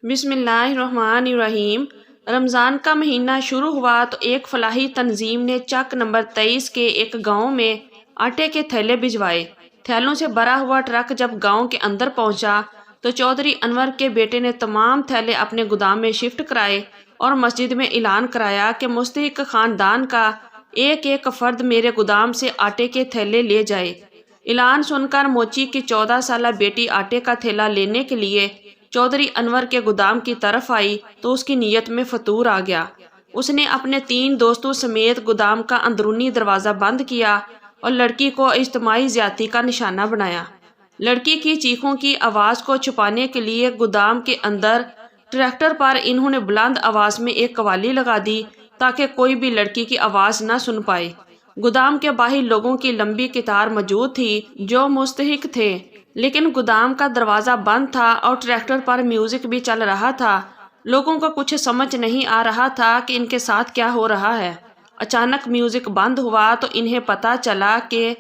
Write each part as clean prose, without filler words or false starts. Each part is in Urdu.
بسم اللہ الرحمن الرحیم۔ رمضان کا مہینہ شروع ہوا تو ایک فلاحی تنظیم نے چک نمبر 23 کے ایک گاؤں میں آٹے کے تھیلے بھجوائے۔ تھیلوں سے بھرا ہوا ٹرک جب گاؤں کے اندر پہنچا تو چودھری انور کے بیٹے نے تمام تھیلے اپنے گودام میں شفٹ کرائے اور مسجد میں اعلان کرایا کہ مستحق خاندان کا ایک ایک فرد میرے گودام سے آٹے کے تھیلے لے جائے۔ اعلان سن کر موچی کی 14 سالہ بیٹی آٹے کا تھیلا لینے کے لیے چودھری انور کے گودام کی طرف آئی تو اس کی نیت میں فطور آ گیا۔ اس نے اپنے 3 دوستوں سمیت گودام کا اندرونی دروازہ بند کیا اور لڑکی کو اجتماعی زیادتی کا نشانہ بنایا۔ لڑکی کی چیخوں کی آواز کو چھپانے کے لیے گودام کے اندر ٹریکٹر پر انہوں نے بلند آواز میں ایک قوالی لگا دی تاکہ کوئی بھی لڑکی کی آواز نہ سن پائے۔ گودام کے باہر لوگوں کی لمبی قطار موجود تھی جو مستحق تھے، لیکن گودام کا دروازہ بند تھا اور ٹریکٹر پر میوزک بھی چل رہا تھا۔ لوگوں کو کچھ سمجھ نہیں آ رہا تھا کہ ان کے ساتھ کیا ہو رہا ہے۔ اچانک میوزک بند ہوا تو انہیں پتہ چلا کہ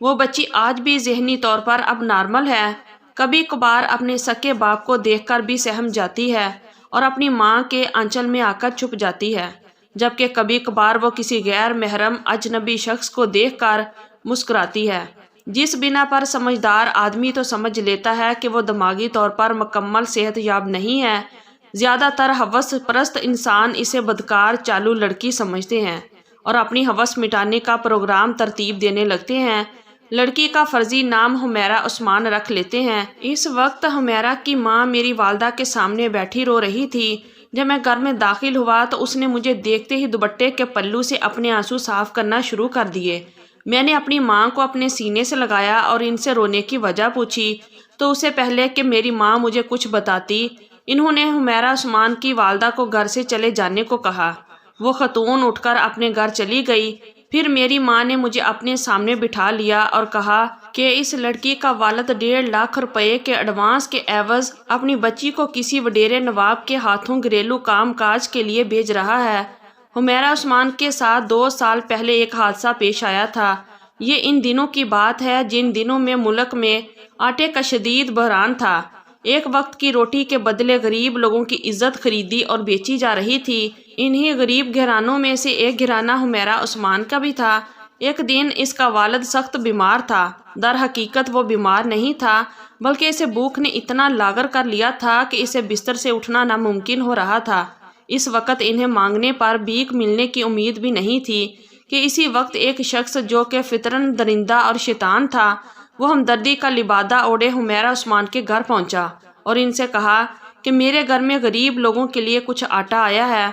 وہ بچی آج بھی ذہنی طور پر اب نارمل ہے۔ کبھی کبھار اپنے سکے باپ کو دیکھ کر بھی سہم جاتی ہے اور اپنی ماں کے آنچل میں آ کر چھپ جاتی ہے، جبکہ کبھی کبھار وہ کسی غیر محرم اجنبی شخص کو دیکھ کر مسکراتی ہے، جس بنا پر سمجھدار آدمی تو سمجھ لیتا ہے کہ وہ دماغی طور پر مکمل صحت یاب نہیں ہے۔ زیادہ تر ہوس پرست انسان اسے بدکار چالو لڑکی سمجھتے ہیں اور اپنی ہوس مٹانے کا پروگرام ترتیب دینے لگتے ہیں۔ لڑکی کا فرضی نام حمیرہ عثمان رکھ لیتے ہیں۔ اس وقت حمیرہ کی ماں میری والدہ کے سامنے بیٹھی رو رہی تھی۔ جب میں گھر میں داخل ہوا تو اس نے مجھے دیکھتے ہی دوپٹے کے پلو سے اپنے آنسو صاف کرنا شروع کر دیے۔ میں نے اپنی ماں کو اپنے سینے سے لگایا اور ان سے رونے کی وجہ پوچھی تو اسے پہلے کہ میری ماں مجھے کچھ بتاتی، انہوں نے حمیرہ عثمان کی والدہ کو گھر سے چلے جانے کو کہا۔ وہ خاتون اٹھ کر اپنے گھر چلی گئی۔ پھر میری ماں نے مجھے اپنے سامنے بٹھا لیا اور کہا کہ اس لڑکی کا والد 1.5 لاکھ روپے کے ایڈوانس کے عوض اپنی بچی کو کسی وڈیرے نواب کے ہاتھوں گھریلو کام کاج کے لیے بھیج رہا ہے۔ حمیرہ عثمان کے ساتھ 2 سال پہلے ایک حادثہ پیش آیا تھا۔ یہ ان دنوں کی بات ہے جن دنوں میں ملک میں آٹے کا شدید بحران تھا۔ ایک وقت کی روٹی کے بدلے غریب لوگوں کی عزت خریدی اور بیچی جا رہی تھی۔ انہی غریب گھرانوں میں سے ایک گھرانہ حمیرہ عثمان کا بھی تھا۔ ایک دن اس کا والد سخت بیمار تھا۔ در حقیقت وہ بیمار نہیں تھا، بلکہ اسے بھوک نے اتنا لاغر کر لیا تھا کہ اسے بستر سے اٹھنا ناممکن ہو رہا تھا۔ اس وقت انہیں مانگنے پر بھیک ملنے کی امید بھی نہیں تھی کہ اسی وقت ایک شخص جو کہ فطراً درندہ اور شیطان تھا، وہ ہمدردی کا لبادہ اوڑھے حمیرہ عثمان کے گھر پہنچا اور ان سے کہا کہ میرے گھر میں غریب لوگوں کے لیے کچھ آٹا آیا ہے،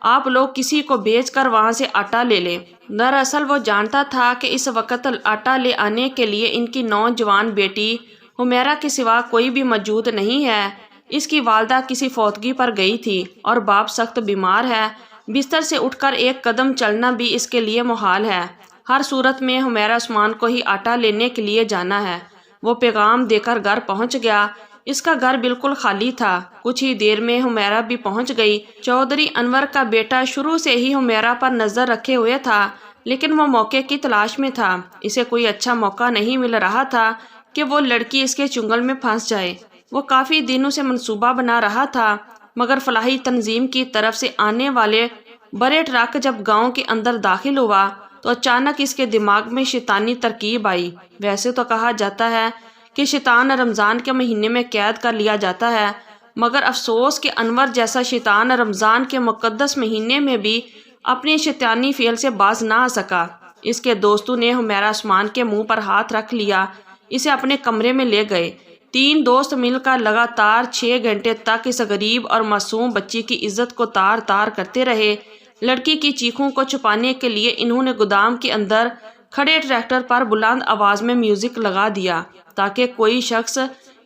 آپ لوگ کسی کو بھیج کر وہاں سے آٹا لے لیں۔ دراصل وہ جانتا تھا کہ اس وقت آٹا لے آنے کے لیے ان کی نوجوان بیٹی حمیرہ کے سوا کوئی بھی موجود نہیں ہے۔ اس کی والدہ کسی فوتگی پر گئی تھی اور باپ سخت بیمار ہے۔ بستر سے اٹھ کر ایک قدم چلنا بھی اس کے لیے محال ہے۔ ہر صورت میں حمیرہ عثمان کو ہی آٹا لینے کے لیے جانا ہے۔ وہ پیغام دے کر گھر پہنچ گیا۔ اس کا گھر بالکل خالی تھا۔ کچھ ہی دیر میں حمیرہ بھی پہنچ گئی۔ چودھری انور کا بیٹا شروع سے ہی حمیرہ پر نظر رکھے ہوئے تھا، لیکن وہ موقع کی تلاش میں تھا۔ اسے کوئی اچھا موقع نہیں مل رہا تھا کہ وہ لڑکی اس کے چنگل میں پھنس جائے۔ وہ کافی دنوں سے منصوبہ بنا رہا تھا، مگر فلاحی تنظیم کی طرف سے آنے والے بڑے ٹرک جب گاؤں کے اندر داخل ہوا تو اچانک اس کے دماغ میں شیطانی ترکیب آئی۔ ویسے تو کہا جاتا ہے کہ شیطان رمضان کے مہینے میں قید کر لیا جاتا ہے، مگر افسوس کہ انور جیسا شیطان رمضان کے مقدس مہینے میں بھی اپنے شیطانی فعل سے باز نہ آ سکا۔ اس کے دوستوں نے حمیرہ عثمان کے منہ پر ہاتھ رکھ لیا، اسے اپنے کمرے میں لے گئے۔ 3 دوست مل کر لگاتار 6 گھنٹے تک اس غریب اور معصوم بچی کی عزت کو تار تار کرتے رہے۔ لڑکی کی چیخوں کو چھپانے کے لیے انہوں نے گودام کے اندر کھڑے ٹریکٹر پر بلند آواز میں میوزک لگا دیا تاکہ کوئی شخص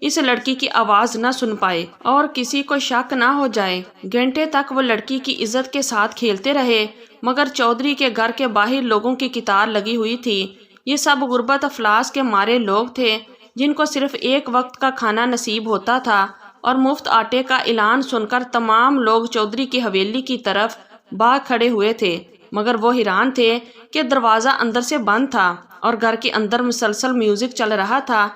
اس لڑکی کی آواز نہ سن پائے اور کسی کو شک نہ ہو جائے۔ گھنٹے تک وہ لڑکی کی عزت کے ساتھ کھیلتے رہے، مگر چودھری کے گھر کے باہر لوگوں کی قطار لگی ہوئی تھی۔ یہ سب غربت افلاس کے مارے لوگ تھے جن کو صرف ایک وقت کا کھانا نصیب ہوتا تھا، اور مفت آٹے کا اعلان سن کر تمام لوگ چودھری کی حویلی کی طرف بھاگ کھڑے ہوئے تھے، مگر وہ حیران تھے کہ دروازہ اندر سے بند تھا اور گھر کے اندر مسلسل میوزک چل رہا تھا۔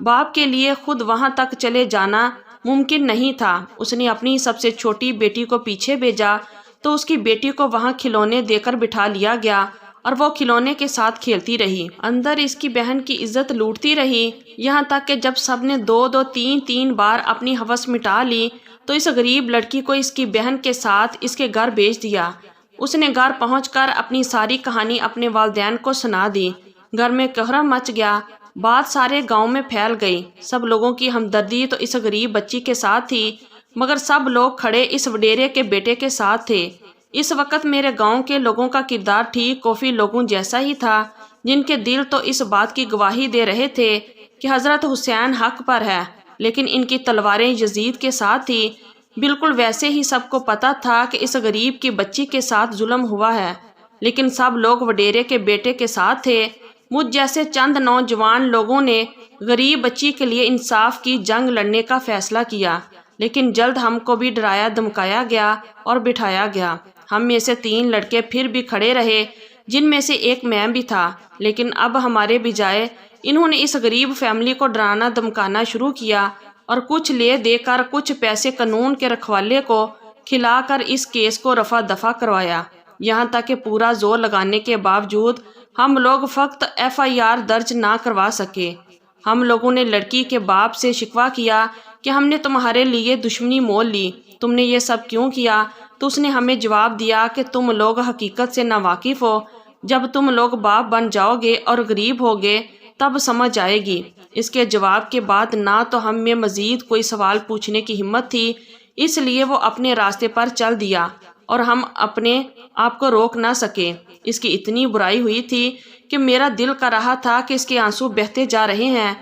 باپ کے لیے خود وہاں تک چلے جانا ممکن نہیں تھا۔ اس نے اپنی سب سے چھوٹی بیٹی کو پیچھے بھیجا تو اس کی بیٹی کو وہاں کھلونے دے کر بٹھا لیا گیا اور وہ کھلونے کے ساتھ کھیلتی رہی۔ اندر اس کی بہن کی عزت لوٹتی رہی، یہاں تک کہ جب سب نے دو تین بار اپنی ہوس مٹا لی تو اس غریب لڑکی کو اس کی بہن کے ساتھ اس کے گھر بھیج دیا۔ اس نے گھر پہنچ کر اپنی ساری کہانی اپنے والدین کو سنا دی۔ گھر میں قہرم مچ گیا، بات سارے گاؤں میں پھیل گئی۔ سب لوگوں کی ہمدردی تو اس غریب بچی کے ساتھ تھی، مگر سب لوگ کھڑے اس وڈیرے کے بیٹے کے ساتھ تھے۔ اس وقت میرے گاؤں کے لوگوں کا کردار ٹھیک کوفی لوگوں جیسا ہی تھا، جن کے دل تو اس بات کی گواہی دے رہے تھے کہ حضرت حسین حق پر ہے، لیکن ان کی تلواریں یزید کے ساتھ تھی۔ بالکل ویسے ہی سب کو پتا تھا کہ اس غریب کی بچی کے ساتھ ظلم ہوا ہے، لیکن سب لوگ وڈیرے کے بیٹے کے ساتھ تھے۔ مجھ جیسے چند نوجوان لوگوں نے غریب بچی کے لیے انصاف کی جنگ لڑنے کا فیصلہ کیا، لیکن جلد ہم کو بھی ڈرایا دھمکایا گیا اور بٹھایا گیا۔ ہم میں سے 3 لڑکے پھر بھی کھڑے رہے، جن میں سے ایک میں بھی تھا، لیکن اب ہمارے بجائے انہوں نے اس غریب فیملی کو ڈرانا دھمکانا شروع کیا اور کچھ لے دے کر کچھ پیسے قانون کے رکھوالے کو کھلا کر اس کیس کو رفع دفع کروایا۔ یہاں تک کہ پورا زور لگانے کے باوجود ہم لوگ فقط FIR درج نہ کروا سکے۔ ہم لوگوں نے لڑکی کے باپ سے شکوہ کیا کہ ہم نے تمہارے لیے دشمنی مول لی، تم نے یہ سب کیوں کیا؟ تو اس نے ہمیں جواب دیا کہ تم لوگ حقیقت سے ناواقف ہو، جب تم لوگ باپ بن جاؤ گے اور غریب ہوگے تب سمجھ آئے گی۔ اس کے جواب کے بعد نہ تو ہم میں مزید کوئی سوال پوچھنے کی ہمت تھی، اس لیے وہ اپنے راستے پر چل دیا اور ہم اپنے آپ کو روک نہ سکے۔ اس کی اتنی برائی ہوئی تھی کہ میرا دل کر رہا تھا کہ اس کے آنسو بہتے جا رہے ہیں۔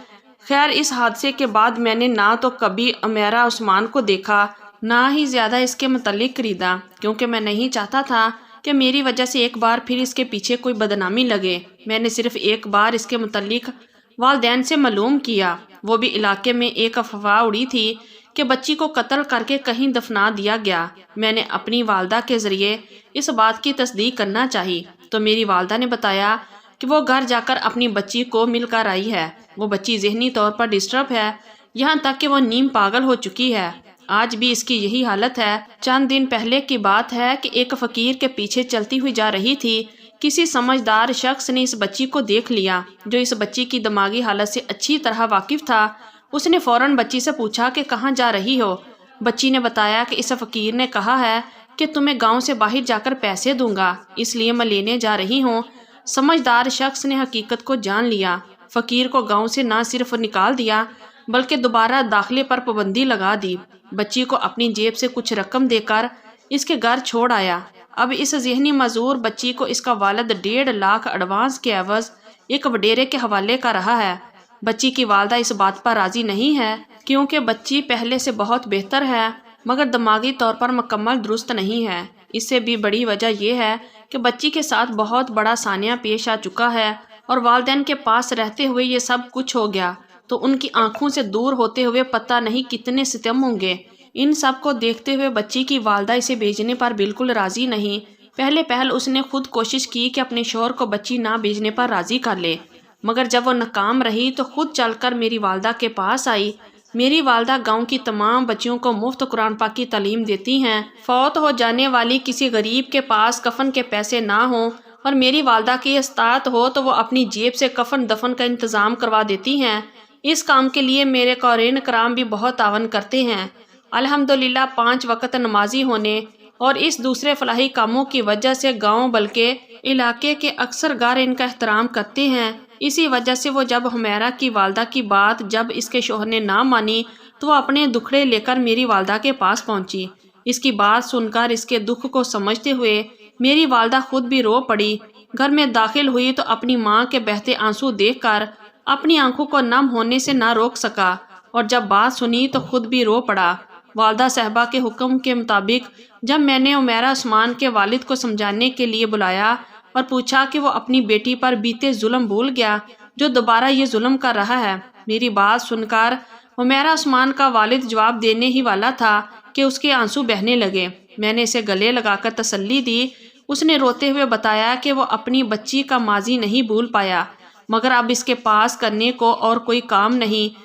خیر، اس حادثے کے بعد میں نے نہ تو کبھی امیرہ عثمان کو دیکھا، نہ ہی زیادہ اس کے متعلق خریدا، کیونکہ میں نہیں چاہتا تھا کہ میری وجہ سے ایک بار پھر اس کے پیچھے کوئی بدنامی لگے۔ میں نے صرف ایک بار اس کے متعلق والدین سے معلوم کیا، وہ بھی علاقے میں ایک افواہ اڑی تھی کہ بچی کو قتل کر کے کہیں دفنا دیا گیا۔ میں نے اپنی والدہ کے ذریعے اس بات کی تصدیق کرنا چاہی تو میری والدہ نے بتایا کہ وہ گھر جا کر اپنی بچی کو مل کر آئی ہے۔ وہ بچی ذہنی طور پر ڈسٹرب ہے، یہاں تک کہ وہ نیم پاگل ہو چکی ہے۔ آج بھی اس کی یہی حالت ہے۔ چند دن پہلے کی بات ہے کہ ایک فقیر کے پیچھے چلتی ہوئی جا رہی تھی، کسی سمجھدار شخص نے اس بچی کو دیکھ لیا جو اس بچی کی دماغی حالت سے اچھی طرح واقف تھا۔ اس نے فوراً بچی سے پوچھا کہ کہاں جا رہی ہو؟ بچی نے بتایا کہ اس فقیر نے کہا ہے کہ تمہیں گاؤں سے باہر جا کر پیسے دوں گا، اس لیے میں لینے جا رہی ہوں۔ سمجھدار شخص نے حقیقت کو جان لیا، فقیر کو گاؤں سے نہ صرف نکال دیا بلکہ دوبارہ داخلے پر پابندی لگا دی۔ بچی کو اپنی جیب سے کچھ رقم دے کر اس کے گھر چھوڑ آیا۔ اب اس ذہنی معذور بچی کو اس کا والد 1.5 لاکھ ایڈوانس کے عوض ایک وڈیرے کے حوالے کر رہا ہے۔ بچی کی والدہ اس بات پر راضی نہیں ہے کیونکہ بچی پہلے سے بہت بہتر ہے، مگر دماغی طور پر مکمل درست نہیں ہے۔ اس سے بھی بڑی وجہ یہ ہے کہ بچی کے ساتھ بہت بڑا سانحہ پیش آ چکا ہے اور والدین کے پاس رہتے ہوئے یہ سب کچھ ہو گیا تو ان کی آنکھوں سے دور ہوتے ہوئے پتہ نہیں کتنے ستم ہوں گے۔ ان سب کو دیکھتے ہوئے بچی کی والدہ اسے بھیجنے پر بالکل راضی نہیں۔ پہل اس نے خود کوشش کی کہ اپنے شوہر کو بچی نہ بھیجنے پر راضی کر لے، مگر جب وہ ناکام رہی تو خود چل کر میری والدہ کے پاس آئی۔ میری والدہ گاؤں کی تمام بچیوں کو مفت قرآن پاک کی تعلیم دیتی ہیں۔ فوت ہو جانے والی کسی غریب کے پاس کفن کے پیسے نہ ہوں اور میری والدہ کی استطاعت ہو تو وہ اپنی جیب سے کفن دفن کا انتظام کروا دیتی ہیں۔ اس کام کے لیے میرے قارئین کرام بھی بہت تعاون کرتے ہیں۔ الحمدللہ 5 وقت نمازی ہونے اور اس دوسرے فلاحی کاموں کی وجہ سے گاؤں بلکہ علاقے کے اکثر گھر ان کا احترام کرتے ہیں۔ اسی وجہ سے وہ جب حمیرہ کی والدہ کی بات جب اس کے شوہر نے نہ مانی تو وہ اپنے دکھڑے لے کر میری والدہ کے پاس پہنچی۔ اس کی بات سن کر اس کے دکھ کو سمجھتے ہوئے میری والدہ خود بھی رو پڑی۔ گھر میں داخل ہوئی تو اپنی ماں کے بہتے آنسو دیکھ کر اپنی آنکھوں کو نم ہونے سے نہ روک سکا اور جب بات سنی تو خود بھی رو پڑا۔ والدہ صاحبہ کے حکم کے مطابق جب میں نے امیرہ عثمان کے والد کو سمجھانے کے لیے بلایا اور پوچھا کہ وہ اپنی بیٹی پر بیتے ظلم بھول گیا جو دوبارہ یہ ظلم کر رہا ہے، میری بات سن کر امیرہ عثمان کا والد جواب دینے ہی والا تھا کہ اس کے آنسو بہنے لگے۔ میں نے اسے گلے لگا کر تسلی دی۔ اس نے روتے ہوئے بتایا کہ وہ اپنی بچی کا ماضی نہیں بھول پایا، مگر اب اس کے پاس کرنے کو اور کوئی کام نہیں۔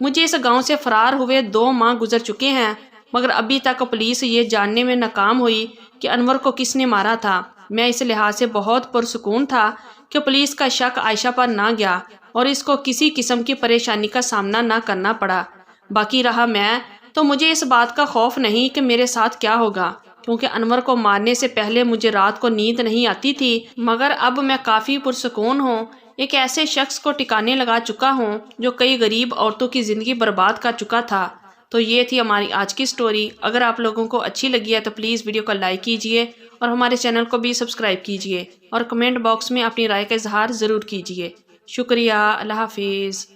مجھے اس گاؤں سے فرار ہوئے 2 ماہ گزر چکے ہیں، مگر ابھی تک پولیس یہ جاننے میں ناکام ہوئی کہ انور کو کس نے مارا تھا۔ میں اس لحاظ سے بہت پرسکون تھا کہ پولیس کا شک عائشہ پر نہ گیا اور اس کو کسی قسم کی پریشانی کا سامنا نہ کرنا پڑا۔ باقی رہا میں، تو مجھے اس بات کا خوف نہیں کہ میرے ساتھ کیا ہوگا، کیونکہ انور کو مارنے سے پہلے مجھے رات کو نیند نہیں آتی تھی، مگر اب میں کافی پرسکون ہوں۔ ایک ایسے شخص کو ٹکانے لگا چکا ہوں جو کئی غریب عورتوں کی زندگی برباد کر چکا تھا۔ تو یہ تھی ہماری آج کی سٹوری۔ اگر آپ لوگوں کو اچھی لگی ہے تو پلیز ویڈیو کو لائک کیجئے اور ہمارے چینل کو بھی سبسکرائب کیجئے اور کمنٹ باکس میں اپنی رائے کا اظہار ضرور کیجئے۔ شکریہ، اللہ حافظ۔